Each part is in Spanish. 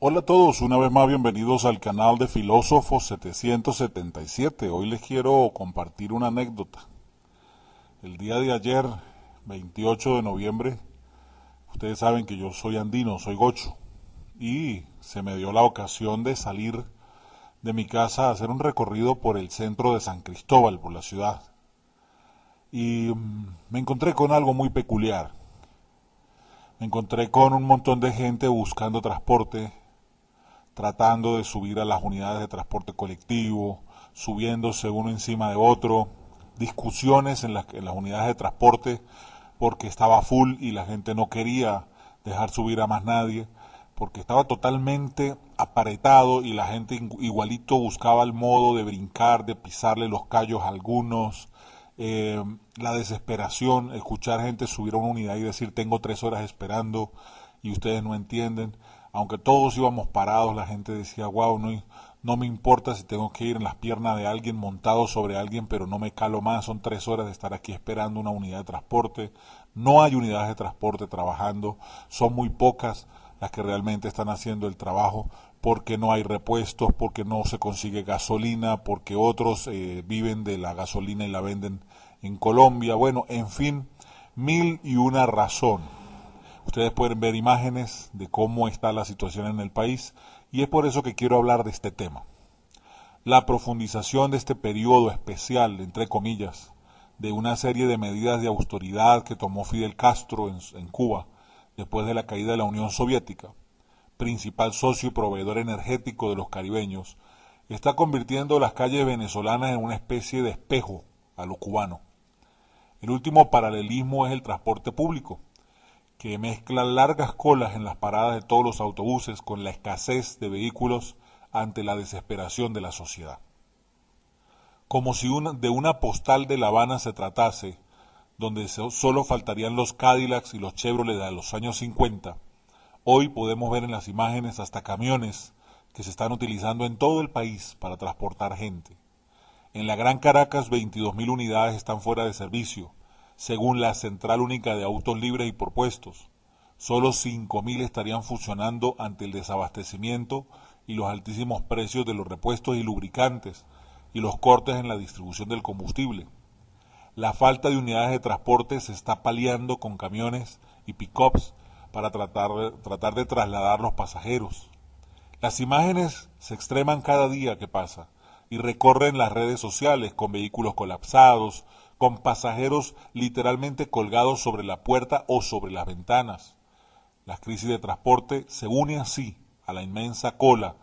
Hola a todos, una vez más bienvenidos al canal de Filósofos 777. Hoy les quiero compartir una anécdota. El día de ayer, 28 de noviembre, ustedes saben que yo soy andino, soy gocho, y se me dio la ocasión de salir de mi casa a hacer un recorrido por el centro de San Cristóbal, por la ciudad. Y me encontré con algo muy peculiar. Me encontré con un montón de gente buscando transporte, tratando de subir a las unidades de transporte colectivo, subiéndose uno encima de otro, discusiones en las unidades de transporte porque estaba full y la gente no quería dejar subir a más nadie, porque estaba totalmente apretado y la gente igualito buscaba el modo de brincar, de pisarle los callos a algunos. La desesperación, escuchar gente subir a una unidad y decir tengo 3 horas esperando y ustedes no entienden. Aunque todos íbamos parados, la gente decía, wow, no me importa si tengo que ir en las piernas de alguien, montado sobre alguien, pero no me calo más, son 3 horas de estar aquí esperando una unidad de transporte. No hay unidades de transporte trabajando, son muy pocas las que realmente están haciendo el trabajo, porque no hay repuestos, porque no se consigue gasolina, porque otros viven de la gasolina y la venden en Colombia. Bueno, en fin, mil y una razón. Ustedes pueden ver imágenes de cómo está la situación en el país y es por eso que quiero hablar de este tema. La profundización de este periodo especial, entre comillas, de una serie de medidas de austeridad que tomó Fidel Castro en Cuba después de la caída de la Unión Soviética, principal socio y proveedor energético de los caribeños, está convirtiendo las calles venezolanas en una especie de espejo a lo cubano. El último paralelismo es el transporte público, que mezcla largas colas en las paradas de todos los autobuses con la escasez de vehículos ante la desesperación de la sociedad. Como si de una postal de La Habana se tratase, donde solo faltarían los Cadillacs y los Chevrolet de los años 50, hoy podemos ver en las imágenes hasta camiones que se están utilizando en todo el país para transportar gente. En la Gran Caracas, 22.000 unidades están fuera de servicio, según la Central Única de Autos Libres y por Puestos. Solo 5.000 estarían funcionando ante el desabastecimiento y los altísimos precios de los repuestos y lubricantes y los cortes en la distribución del combustible. La falta de unidades de transporte se está paliando con camiones y pick-ups para tratar de trasladar los pasajeros. Las imágenes se extreman cada día que pasa y recorren las redes sociales con vehículos colapsados, con pasajeros literalmente colgados sobre la puerta o sobre las ventanas. La crisis de transporte se une así a la inmensa cola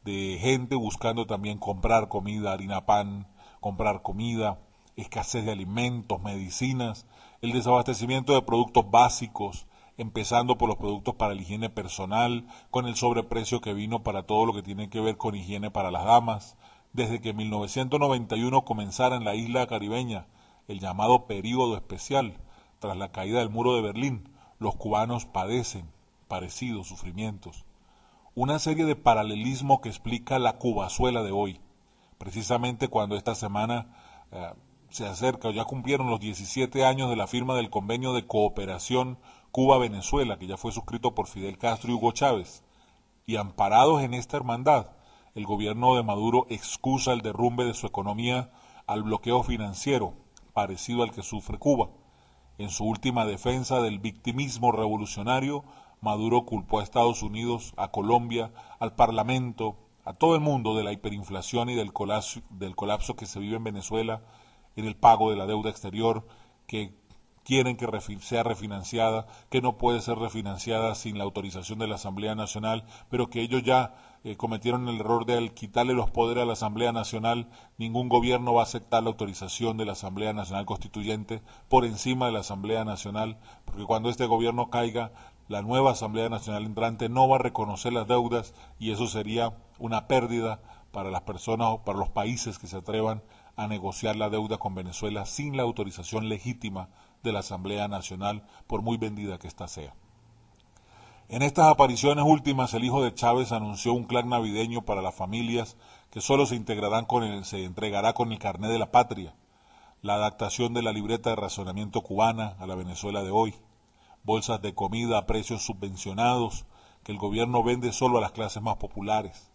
de gente buscando también comprar comida, harina, pan, comprar comida, escasez de alimentos, medicinas, el desabastecimiento de productos básicos, empezando por los productos para la higiene personal, con el sobreprecio que vino para todo lo que tiene que ver con higiene para las damas. Desde que en 1991 comenzara en la isla caribeña el llamado período especial, tras la caída del muro de Berlín, los cubanos padecen parecidos sufrimientos. Una serie de paralelismo que explica la Cubazuela de hoy, precisamente cuando esta semana se acerca, ya cumplieron los 17 años de la firma del convenio de cooperación Cuba-Venezuela, que ya fue suscrito por Fidel Castro y Hugo Chávez, y amparados en esta hermandad, el gobierno de Maduro excusa el derrumbe de su economía al bloqueo financiero, parecido al que sufre Cuba. En su última defensa del victimismo revolucionario, Maduro culpó a Estados Unidos, a Colombia, al Parlamento, a todo el mundo de la hiperinflación y del colapso que se vive en Venezuela, en el pago de la deuda exterior, que quieren que sea refinanciada, que no puede ser refinanciada sin la autorización de la Asamblea Nacional, pero que ellos ya cometieron el error de al quitarle los poderes a la Asamblea Nacional, ningún gobierno va a aceptar la autorización de la Asamblea Nacional Constituyente por encima de la Asamblea Nacional, porque cuando este gobierno caiga, la nueva Asamblea Nacional entrante no va a reconocer las deudas y eso sería una pérdida para las personas o para los países que se atrevan a negociar la deuda con Venezuela sin la autorización legítima de la Asamblea Nacional, por muy vendida que ésta sea. En estas apariciones últimas, el hijo de Chávez anunció un plan navideño para las familias que solo se entregará con el carné de la patria, la adaptación de la libreta de racionamiento cubana a la Venezuela de hoy, bolsas de comida a precios subvencionados que el gobierno vende solo a las clases más populares.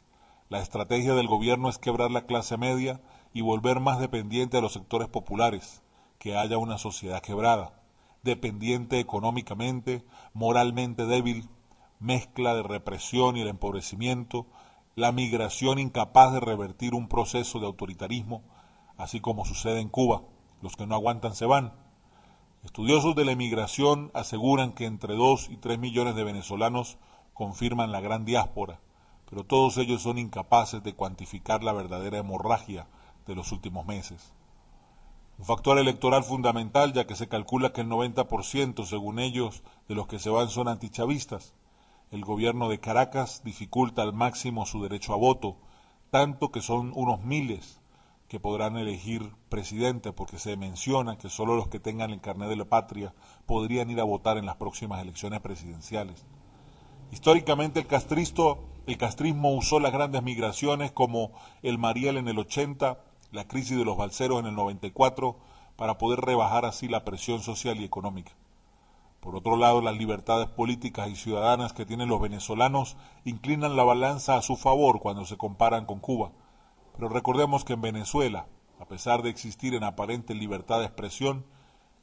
La estrategia del gobierno es quebrar la clase media y volver más dependiente a los sectores populares, que haya una sociedad quebrada, dependiente económicamente, moralmente débil, mezcla de represión y el empobrecimiento, la migración incapaz de revertir un proceso de autoritarismo, así como sucede en Cuba. Los que no aguantan se van. Estudiosos de la emigración aseguran que entre 2 y 3 millones de venezolanos confirman la gran diáspora, pero todos ellos son incapaces de cuantificar la verdadera hemorragia de los últimos meses. Un factor electoral fundamental, ya que se calcula que el 90%, según ellos, de los que se van son antichavistas. El gobierno de Caracas dificulta al máximo su derecho a voto, tanto que son unos miles que podrán elegir presidente, porque se menciona que solo los que tengan el carnet de la patria podrían ir a votar en las próximas elecciones presidenciales. Históricamente el castrismo usó las grandes migraciones como el Mariel en el 80, la crisis de los balseros en el 94, para poder rebajar así la presión social y económica. Por otro lado, las libertades políticas y ciudadanas que tienen los venezolanos inclinan la balanza a su favor cuando se comparan con Cuba. Pero recordemos que en Venezuela, a pesar de existir en aparente libertad de expresión,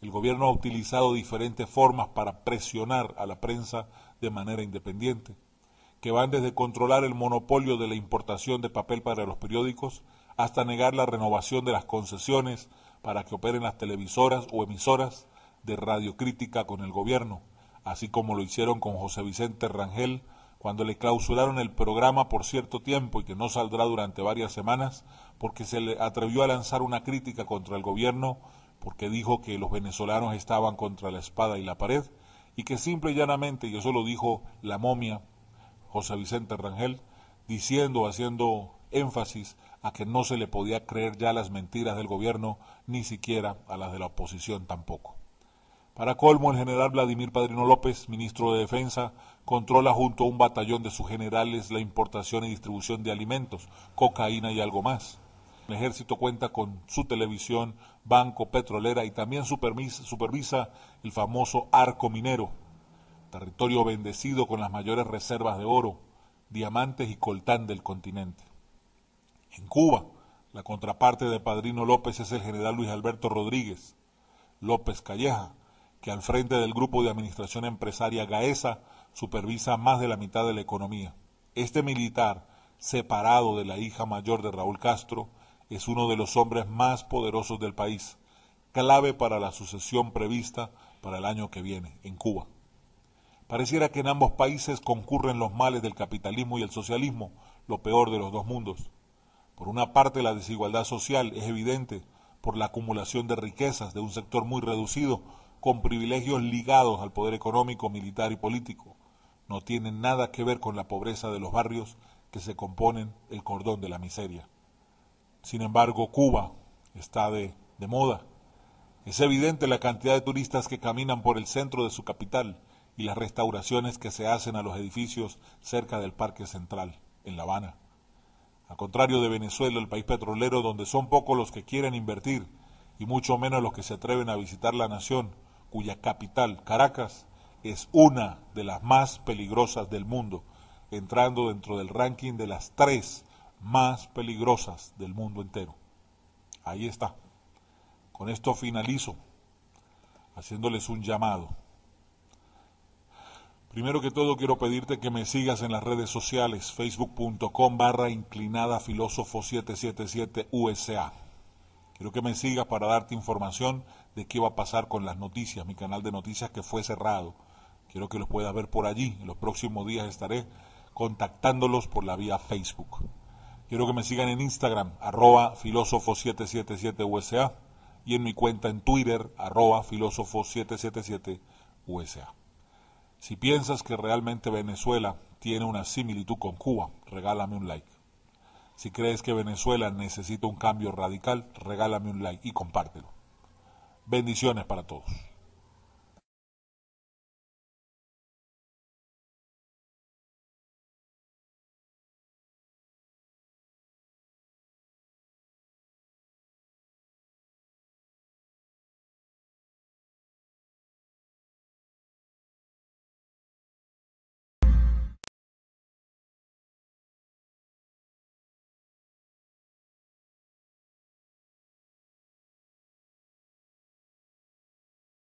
el gobierno ha utilizado diferentes formas para presionar a la prensa de manera independiente, que van desde controlar el monopolio de la importación de papel para los periódicos hasta negar la renovación de las concesiones para que operen las televisoras o emisoras de radiocrítica con el gobierno, así como lo hicieron con José Vicente Rangel cuando le clausuraron el programa por cierto tiempo y que no saldrá durante varias semanas porque se le atrevió a lanzar una crítica contra el gobierno porque dijo que los venezolanos estaban contra la espada y la pared y que simple y llanamente, y eso lo dijo la momia José Vicente Rangel, diciendo, haciendo énfasis a que no se le podía creer ya las mentiras del gobierno, ni siquiera a las de la oposición tampoco. Para colmo, el general Vladimir Padrino López, ministro de Defensa, controla junto a un batallón de sus generales la importación y distribución de alimentos, cocaína y algo más. El ejército cuenta con su televisión, banco, petrolera y también supervisa el famoso arco minero, territorio bendecido con las mayores reservas de oro, diamantes y coltán del continente. En Cuba, la contraparte de Padrino López es el general Luis Alberto Rodríguez López Calleja, que al frente del grupo de administración empresaria Gaesa supervisa más de la mitad de la economía. Este militar, separado de la hija mayor de Raúl Castro, es uno de los hombres más poderosos del país, clave para la sucesión prevista para el año que viene en Cuba. Pareciera que en ambos países concurren los males del capitalismo y el socialismo, lo peor de los dos mundos. Por una parte, la desigualdad social es evidente por la acumulación de riquezas de un sector muy reducido, con privilegios ligados al poder económico, militar y político. No tienen nada que ver con la pobreza de los barrios que se componen el cordón de la miseria. Sin embargo, Cuba está de moda. Es evidente la cantidad de turistas que caminan por el centro de su capital y las restauraciones que se hacen a los edificios cerca del Parque Central, en La Habana. A contrario de Venezuela, el país petrolero donde son pocos los que quieren invertir y mucho menos los que se atreven a visitar la nación, cuya capital, Caracas, es una de las más peligrosas del mundo, entrando dentro del ranking de las 3 más peligrosas del mundo entero. Ahí está. Con esto finalizo, haciéndoles un llamado. Primero que todo quiero pedirte que me sigas en las redes sociales, facebook.com/inclinadafilosofo777USA. Quiero que me sigas para darte información de qué va a pasar con las noticias, mi canal de noticias que fue cerrado. Quiero que los puedas ver por allí. En los próximos días estaré contactándolos por la vía Facebook. Quiero que me sigan en Instagram, @filósofo777USA, y en mi cuenta en Twitter, @filósofo777USA. Si piensas que realmente Venezuela tiene una similitud con Cuba, regálame un like. Si crees que Venezuela necesita un cambio radical, regálame un like y compártelo. Bendiciones para todos.